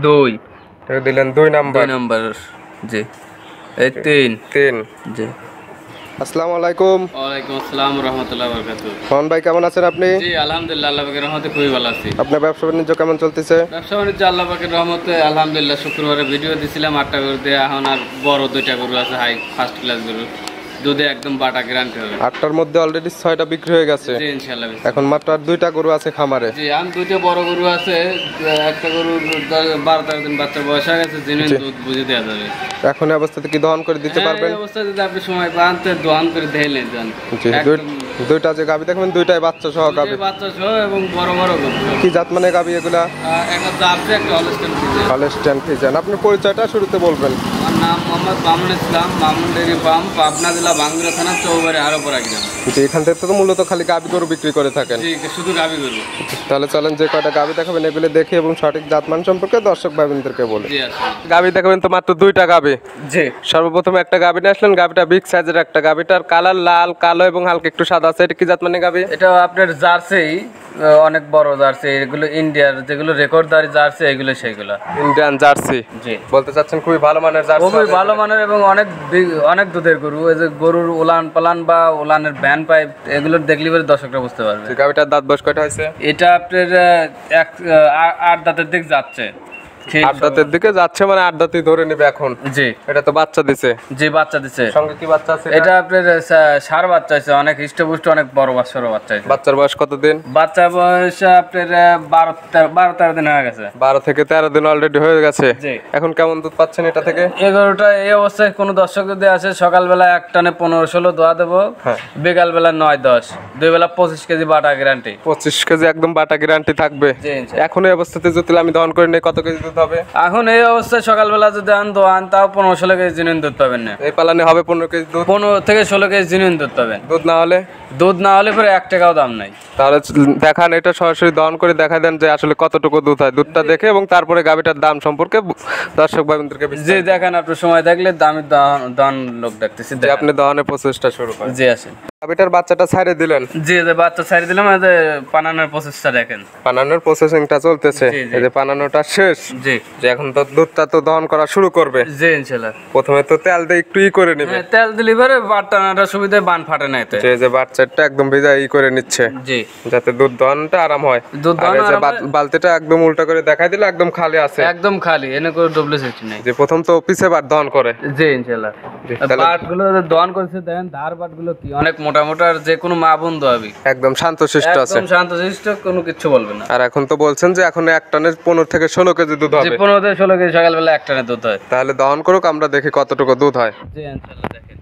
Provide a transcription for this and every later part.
2 দিলেন 2 number. 2 number জি। এই 3 জি। আসসালামু আলাইকুম। ওয়ালাইকুম আসসালাম রাহমাতুল্লাহি ওয়া বারাকাতুহু। মোহন ভাই কেমন আছেন আপনি? জি আলহামদুলিল্লাহ, আল্লাহ পাকের রহমতে খুবই ভালো আছি। আপনার ব্যবসা বাণিজ্য কেমন চলতেছে? ব্যবসা বাণিজ্য আল্লাহ পাকের রহমতে আলহামদুলিল্লাহ। শুক্রবারে ভিডিও দিছিলাম 8টা গরু দিয়ে, এখন আর বড় 2টা গরু আছে, হাই ফার্স্ট ক্লাস গরু, দুধে একদম বাটা গ্যারান্টি হবে। 8টার মধ্যে অলরেডি 6টা বিক্রি হয়ে গেছে। জি ইনশাআল্লাহ। এখন মাত্র আর 2টা গরু আছে খামারে। জি, আমি 2টা বড় গরু আছে, একটা গরু 12-13 দিন বাচ্চার বয়স হয়ে গেছে, জেনুইন দুধ বুঝে দেওয়া যাবে। এখন এই অবস্থাতে কি দহন করে দিতে পারবেন? এই অবস্থায় যদি আপনি সময় পান তো দহন করে দেন দেন। জি, 2টা যে গাবি দেখবেন 2টাই বাচ্চা সহ গাবি। বাচ্চা সহ এবং বড় বড় গরু। কি জাত মানে গাবি এগুলা? একটা জার্সি, একটা হলস্টাইন ফ্রিজিয়ান। Holstein Friesian. আপনার পরিচয়টা শুরুতে বলবেন। আমার নাম মোহাম্মদ মামুন ইসলাম, মামুন ডেইরি ফার্ম, পাবনা জেলা, বাঙ্গুরা থানা, চৌবাড়ি আরোপাড়া গ্রাম। জি, এখান থেকে তো মূলত খালি গাবি গরু বিক্রি করে থাকেন। জি, শুধু গাবি গরু। তাহলে চলেন যে কয়টা গাবি দেখাবেন এগুলো দেখে এবং সঠিক জাতমান সম্পর্কে দর্শক ভাইদেরকে বলে। জি আসুন। গাবি দেখাবেন তো মাত্র 2টা গাবি। জি। সর্বপ্রথম একটা গাবি নিয়ে আসলেন, গাবিটা বিগ সাইজের একটা গাবিটার কালার লাল, কালো এবং হালকা একটু সাদা আছে। এটা কি জাত মানে গাবি? এটা আপনার জার্সি, অনেক বড় জার্সি, এগুলো ইন্ডিয়ার যেগুলো রেকর্ডদারি জার্সি, এগুলো সেগুলো ইন্ডিয়ান জার্সি। জি। বলতে চাচ্ছেন খুবই ভালো মানের জার্সি? খুবই ভালো মানের এবং অনেক দুধের গরু। এই যে গরুর উলান পালান বা উলানের ব্যান পাইপ, এগুলো দেখলে পরে দর্শকরা বুঝতে পারবে। গাবিটার দাঁত বয়স কয়টা হয়েছে? এটা আপনার 8 দাঁতের দিক যাচ্ছে। 8 দাঁতের দিকে যাচ্ছে, মানে 8 দাঁতই ধরে নেবে এখন। জি। এটা তো বাচ্চা দিছে? জি, বাচ্চা দিছে। সঙ্গে কি বাচ্চা আছে? এটা আপনার ষাঁড় বাচ্চা আছে, অনেক হৃষ্টপুষ্ট, অনেক বড় বাচ্চারও বাচ্চা আছে। বাচ্চার বয়স কত দিন? বাচ্চার বয়স আপনার 12-13 দিন হয়ে গেছে। 12 থেকে 13 দিন অলরেডি হয়ে গেছে। জি। এখন কেমন দুধ পাচ্ছেন এটা থেকে? এগারোটা এই অবস্থায় কোনো দর্শক যদি আসে, সকালবেলা এক টানে 15-16 দোয়া দেবো, বিকাল বেলা 9-10, 2 বেলা 25 কেজি বাটা গ্যারান্টি। 25 কেজি একদম বাটা গ্যারান্টি থাকবে। এখন এই অবস্থাতে যদি আমি দহন করে নেই কত কেজি দুধ হবে? এখন এই অবস্থায় সকালবেলা যদি দোয়ান, তাও 15-16 কেজি জিনুইন দুধ পাবেন না। এই পালানে হবে 15 কেজি দুধ? 15 থেকে 16 কেজি জিনুইন দুধ পাবেন। দুধ না হলে? দুধ না হলে পরে 1 টাকাও দাম নাই। তাহলে দেখান, এটা সরাসরি দহন করে দেখা দেন যে আসলে কতটুকু দুধ হয়, দুধটা দেখে, এবং তারপরে গাবিটার দাম সম্পর্কে দর্শক ভাইদেরকে যে দেখেন, আপনি সময় থাকলে দামি দহন লোক দেখতেছি, যে আপনি দহনের প্রসেসটা শুরু করেন। জি আসেন। গাবিটার বাচ্চাটা ছাড়ে দিলেন? জি, যে বাচ্চা ছাড়ি দিলাম, পানানোর প্রসেসটা দেখেন। পানানোর প্রসেসিংটা চলতেছে। এই যে পানানোটা শেষ। জি। যে এখন তো দুধটা তো দহন করা শুরু করবে। জি ইনশাআল্লাহ। প্রথমে তো তেল দিয়ে একটু করে নেবে। তেল দিলে পরে বাটানোটা সুবিধায় বান ফাটে না এতে। যে বাচ্চাটা একদম ভেজা করে নিচ্ছে। জি। যাতে দুধ দহনটা আরাম হয়। দুধ দহন আর বালতিটা একদম উল্টা করে দেখাই দিলে একদম খালি আছে। একদম খালি, এনে করে ডুপ্লিসিটি নাই। যে প্রথম তো পিছে বার দহন করে। জি ইনশাআল্লাহ। বাটগুলো দহন করছে, দেখেন ধার বাটগুলো কি অনেক মোটা মোটা, আর যে কোনো মা বোন দোয়াবি। একদম শান্তশিষ্ট আছে। একদম শান্তশিষ্ট, কোনো কিছু বলবে না। আর এখন তো বলছেন যে এখন এক টানে 15 থেকে 16 কেজি দুধ হবে। 15 থেকে 16 কেজি সকালবেলা 1 টানে দুধ হয়। তাহলে দহন করুক, আমরা দেখি কতটুকু দুধ হয়। জি ইনশাআল্লাহ দেখেন।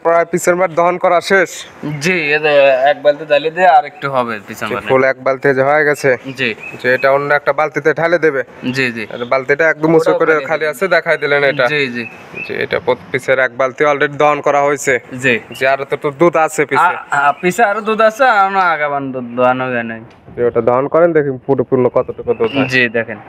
প্রায় পিসের মাঠ দহন করা শেষ। জি, এক বালতি জ্বালিয়ে দিয়ে আর একটু হবে পিছন মানে। ফুল এক বালতি যে হয়ে গেছে। জি যে এটা অন্য একটা বালতিতে ঢালে দেবে। জি জি আর বালতিটা একদম উঁচু ওটাও করে খালি খালি আছে, দেখাই দিলেন এটা। জি জি যে এটা প্রতি পিসের এক বালতি অলরেডি দহন করা হয়েছে। জি। যে আর তো দুধ আছে পিসে। পিছে আরো দুধ আছে, আর না আগাবান দুধ দোয়ানো যায় নাই। যে ওটা দহন করেন, দেখি পুরোপূর্ণ কতটুকু দুধ হয়। জি দেখেন।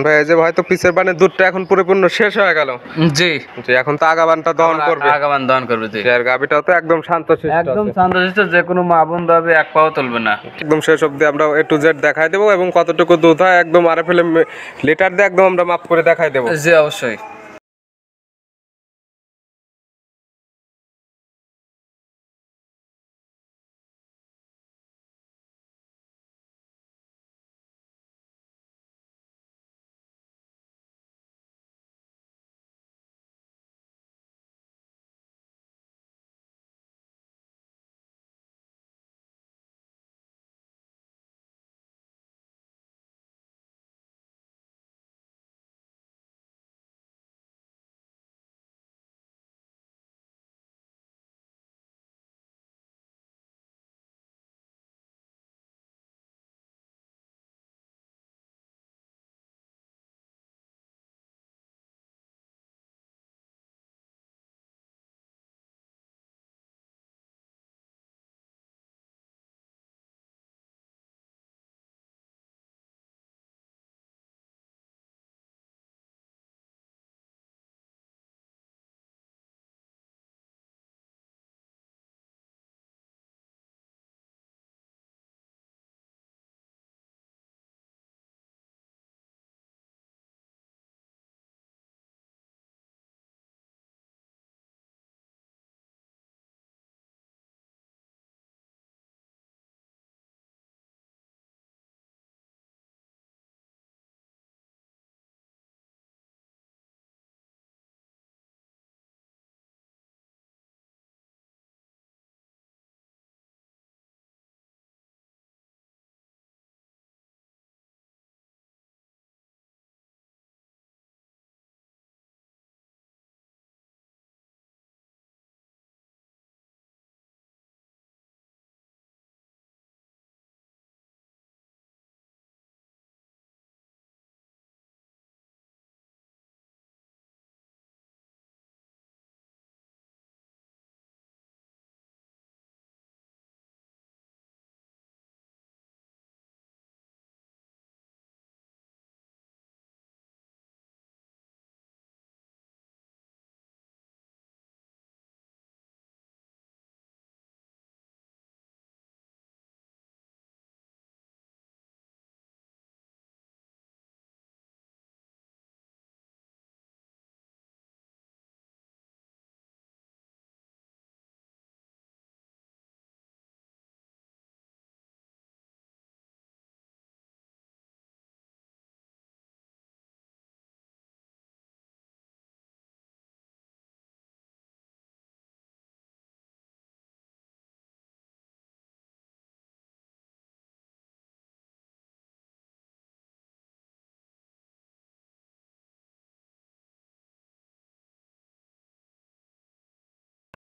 ভাই এই যে হয়তো পিসের বানে দুধটা এখন পরিপূর্ণ শেষ হয়ে গেল। জি যে এখন তো আগাবানটা দহন করবে। আগাবান দহন করবে। জি আর গাবিটাও তো একদম শান্তশিষ্ট একদম আছে। শান্তশিষ্ট, যে কোনো মা বোন দাবে এক পাও তুলবে না। একদম শেষ অবধি আমরা A to Z দেখাই দেবো এবং কতটুকু দুধ হয় একদম RFL লিটার দিয়ে একদম আমরা মাপ করে দেখাই দেবো। জি অবশ্যই।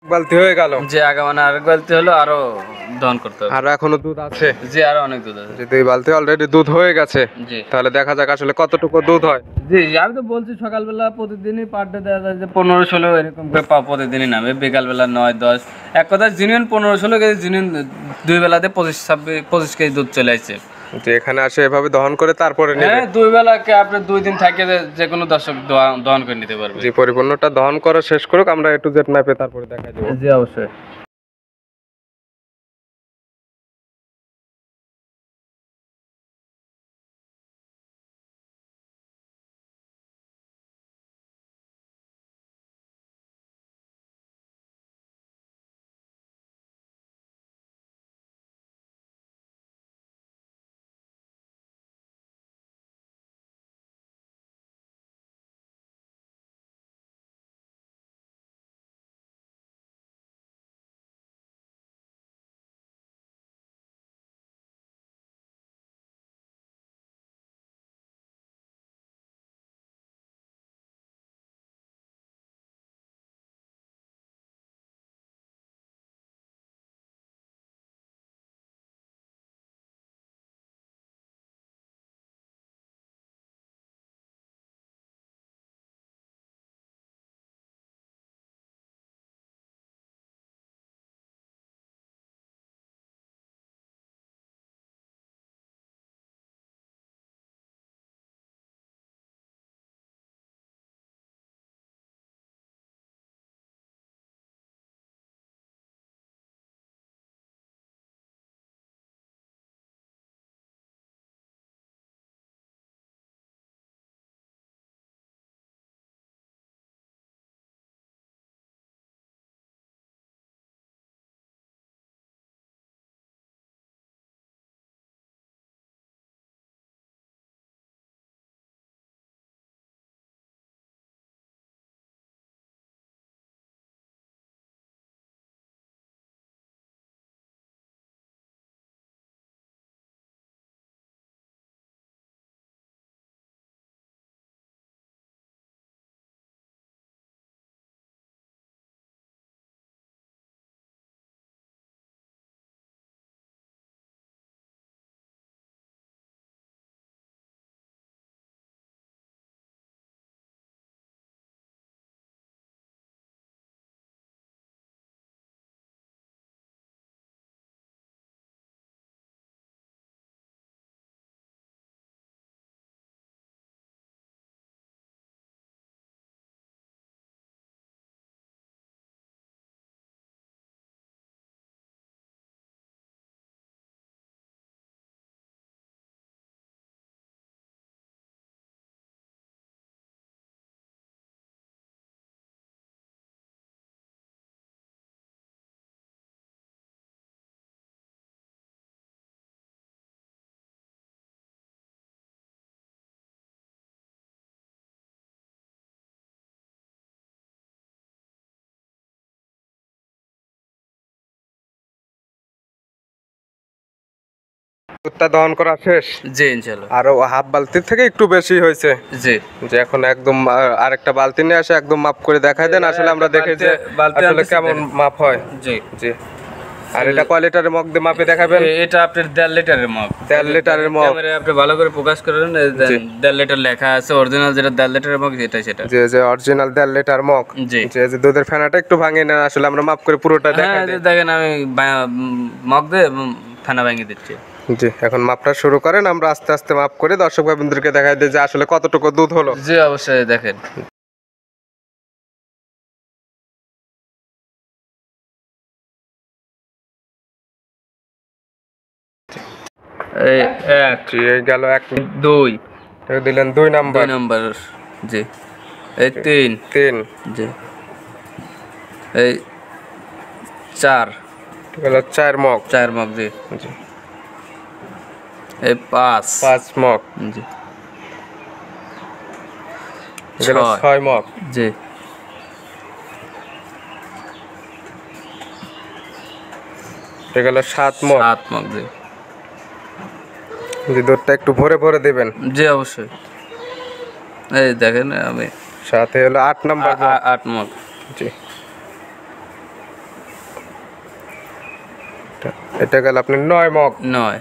বালতি হয়ে গেল, যে আগে মানে আরেক বালতি হলো, আরো দহন করতে হবে। আর এখনো দুধ আছে? জি, আরো অনেক দুধ আছে। যে 2 বালতি অলরেডি দুধ হয়ে গেছে, জি তাহলে দেখা যাক আসলে কতটুকু দুধ হয়। জি, আমি তো বলছি সকালবেলা প্রতিদিনই পার ডে দেখা যায় যে 15-16 এরকম করে প্রতিদিনই নামে, বিকালবেলা 9-10, এক কথা জিনিয়ন 15-16 কেজি, জিনিয়ন 2 বেলাতে 25 কেজি দুধ চলে আসছে। যে এখানে আসে এভাবে দহন করে তারপরে নেবে। হ্যাঁ, 2 বেলাকে আপনি 2 দিন থাকে যে কোনো দর্শক দহন করে নিতে পারবে। যে পরিপূর্ণটা দহন করা শেষ করুক, আমরা A to Z ম্যাপে তারপরে দেখাই দেবো। জি অবশ্যই। দুধটা দহন করা শেষ। জি ইনশাআল্লাহ। আরো হাফ বালতির থেকে একটু বেশি হয়েছে। জি যে এখন একদম আরেকটা বালতি নিয়ে আসে, একদম মাপ করে দেখাই দেন, আসলে আমরা দেখে যে আসলে কেমন মাপ হয়। জি জি। আর এটা কয় লিটারের মগ দিয়ে মাপে দেখাবেন? এটা আপনার 1.5 লিটারের মগ। 1.5 লিটারের মগ। ক্যামেরায় আপনি ভালো করে ফোকাস করেন, 1.5 লিটার লেখা আছে, অরিজিনাল যেটা 1.5 লিটারের মগ যেটা সেটা। যে যে অরিজিনাল 1.5 লিটার মগ। জি। যে দুধের ফেনাটা একটু ভাঙিয়ে নেন, আসলে আমরা মাপ করে পুরোটা দেখাই হ্যাঁ, দিই। দেখেন আমি মগ দিয়ে ফেনা ভাঙিয়ে দিচ্ছি। জি, এখন মাপটা শুরু করেন, আমরা আস্তে আস্তে মাপ করে দর্শক ভাইদেরকে দেখাই দিই যে আসলে কতটুকু দুধ হলো। জি অবশ্যই দেখেন। এই 1, জি, এই গেল 1, 2, দিলেন 2 নাম্বার। 2 নাম্বার। জি। এই 3, 3, জি। এই 4, গেল 4 মগ। 4 মগ। জি। জি। এই 5, 5 মগ। জি। গেল 6 মগ। জি। গেল 7 মগ। 7 মগ। জি। যে দুধটা একটু ভরে ভরে দিবেন। জি অবশ্যই। এই দেখেন আমি সাথে হলো 8 নাম্বার। 8 মগ। জি। এটা গেল আপনি 9 মগ। 9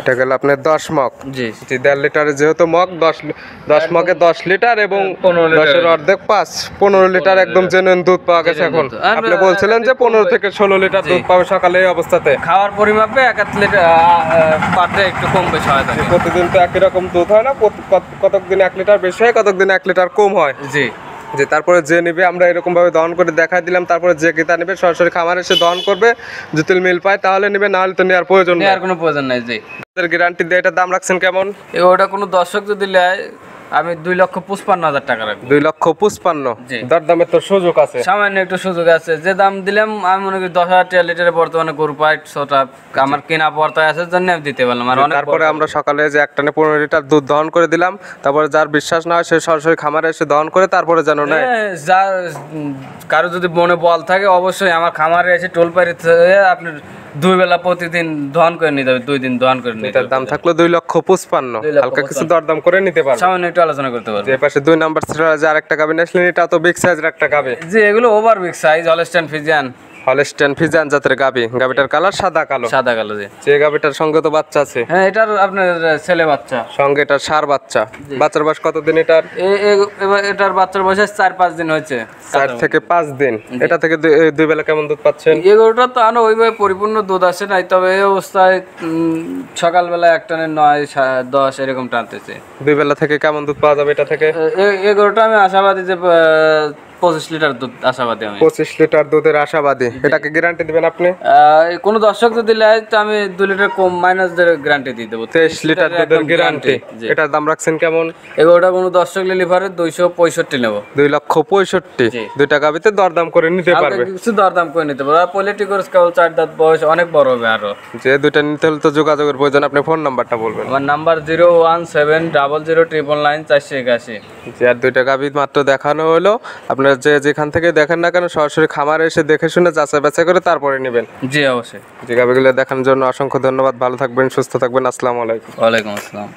এটা গেল আপনার 10 মগ। জি জি 1.5 লিটারে যেহেতু মগ 10 মগে 10 লিটার এবং 15 লিটার। 10 এর অর্ধেক 15 লিটার একদম জেনুইন দুধ পাওয়া গেছে এখন। দুধ। আর আপনি বলছিলেন যে 15 থেকে 16 লিটার দুধ পাবে সকালে এই অবস্থাতে। খাওয়ার পরিমাপে 1 লিটার পার ডে একটু কম বেশি হয় থাকে। প্রতিদিন তো একই রকম দুধ হয় না, কতক দিন 1 লিটার বেশি হয়, কতক দিন 1 লিটার কম হয়। জি যে তারপরে যে নেবে আমরা এরকম ভাবে দহন করে দেখাই দিলাম, তারপরে যে ক্রেতা নেবে সরাসরি খামারে এসে দহন করবে, যদি মিল পায় তাহলে নেবে, না হলে তো নেওয়ার প্রয়োজন নেই। আর কোনো প্রয়োজন নাই। জি গ্যারান্টি দিয়ে এটার দাম রাখছেন কেমন? ওটা কোনো দর্শক যদি নেয় আমি 2,55,000 টাকা রাখবো। 2,55,000। জি। দরদামের তো সুযোগ আছে, সামান্য একটু সুযোগ আছে। যে দাম দিলাম আমি মনে করি 10,000 টাকা লিটারে বর্তমানে গরু পাই 6টা, আমার কেনা পড়তায় আছে জন্য আমি দিতে পারলাম। আর অনেক তারপরে আমরা সকালে যে একটানে 15 লিটার দুধ দহন করে দিলাম, তারপরে যার বিশ্বাস না হয় সে সরাসরি খামারে এসে দহন করে তারপরে যেন নেয়। যার কারো যদি মনে বল থাকে অবশ্যই আমার খামারে এসে টোল পাড়ি থেকে আপনার 2 বেলা প্রতিদিন দহন করে নিতে হবে, 2 দিন দহন করে নিতে এটার হবে। দাম থাকলো 2,55,000। হালকা কিছু দরদাম করে নিতে পারবে। সামান্য একটু আলোচনা করতে পারবো। যে পাশে 2 নাম্বার সিরিয়ালে যে আরেকটা গাবি আসলেন, এটা তো বিগ সাইজের একটা গাবি। জি এগুলো over big size Holstein Friesian. Holstein Friesian জাতের গাবি। গাবিটার কালার সাদা কালো। সাদা কালো। জি যে গাবিটার সঙ্গে তো বাচ্চা আছে। হ্যাঁ এটার আপনার ছেলে বাচ্চা সঙ্গে এটার ষাঁড় বাচ্চা। বাচ্চার বয়স কতদিন এটার? এবার এটার বাচ্চার বয়স 4-5 দিন হয়েছে। 4 থেকে 5 দিন। এটা থেকে 2 বেলা কেমন দুধ পাচ্ছেন? এগুলোটা তো আনো ওইভাবে পরিপূর্ণ দুধ আসে নাই, তবে এই অবস্থায় সকালবেলা এক টানে 9-10 এরকম টানতেছে। 2 বেলা থেকে কেমন দুধ পাওয়া যাবে এটা থেকে? এগুলোটা আমি আশাবাদী যে 25 লিটার দুধ আশাবাদী আমি। 25 লিটার দুধের আশাবাদী। এটাকে গ্যারান্টি দিবেন আপনি? কোনো দর্শক যদি নেয় তো আমি 2 লিটার কম মাইনাস গ্যারান্টি দিয়ে দেবো। 23 লিটার দুধের গ্যারান্টি। এটার দাম রাখছেন কেমন? এগুলোটা কোনো দর্শক লিভারে 265 নেবো। 2,65,000। জি। দুইটা গাবিতে দরদাম করে নিতে পারবে। কিছু দরদাম করে নিতে পারবো। আর পলিটি কোর্স কেবল 4 দাঁত বয়স, অনেক বড় হবে আরো। যে দুইটা নিতে হলে তো যোগাযোগের প্রয়োজন। আপনি ফোন নাম্বারটা বলবেন। আমার নাম্বার 01700099481। যে আর দুইটা গাবি মাত্র দেখানো হলো। আপনারা যে যেখান থেকে দেখেন না কেন সরাসরি খামারে এসে দেখে শুনে যাচাই বাছাই করে তারপরে নেবেন। জি অবশ্যই। যে গাবিগুলো দেখানোর জন্য অসংখ্য ধন্যবাদ। ভালো থাকবেন, সুস্থ থাকবেন। আসসালামু আলাইকুম। ওয়ালাইকুম আসসালাম।